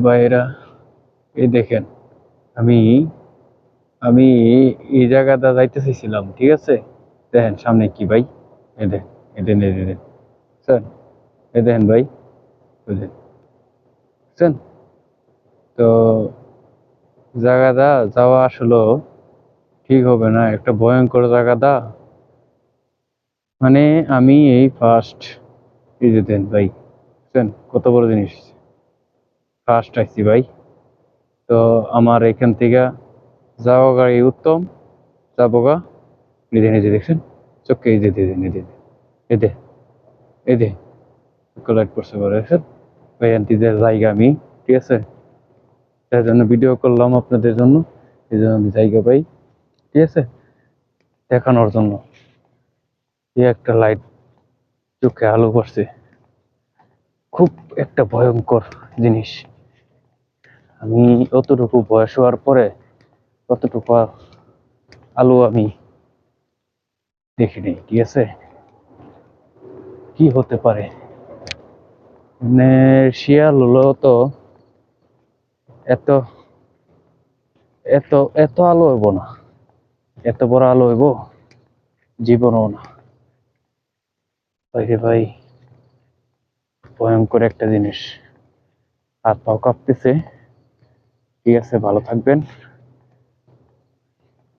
ভাইয়েরা, এই দেখেন, আমি আমি এই জায়গাটা যাইতে চাইছিলাম, ঠিক আছে? দেখেন সামনে কি ভাই, এই দেখেন, এই দেখেন, এই দেখেন, স্যার, এই দেখেন ভাই, বুঝলেন? বুঝছেন? তো জায়গাটা যাওয়া আসলে ঠিক হবে না, একটা ভয়ঙ্কর জায়গাটা। মানে আমি এই ফার্স্ট, এই যে দেন ভাই, বুঝছেন কত বড় জিনিস, ফার্স্ট আইছি ভাই। তো আমার এখান থেকে যাওয়া গাড়ি উত্তম, যাবো গা। নিজে নিজে দেখছেন চোখে, এই যে নিজে, এই দে, এই দে, লাইট পড়ছে পরে দেখছেন ভাই, আন্টিদের জায়গা আমি, ঠিক আছে? তার জন্য ভিডিও করলাম আপনাদের জন্য, এই জন্য আমি জায়গা পাই, ঠিক আছে, দেখানোর জন্য। এই একটা লাইট চোখে আলো পড়ছে, খুব একটা ভয়ঙ্কর জিনিস। আমি অতটুকু বয়স হওয়ার পরে অতটুকু আলো আমি দেখিনি, ঠিক আছে? কি হতে পারে, মানে শিয়াল হলো তো এত এত এত আলো হইব না, এত বড় আলো হইব জীবনও না। ভাই রে ভাই, ভয়ঙ্কর একটা জিনিস, হাত পাও কাঁপতেছে। ঠিক আছে, ভালো থাকবেন।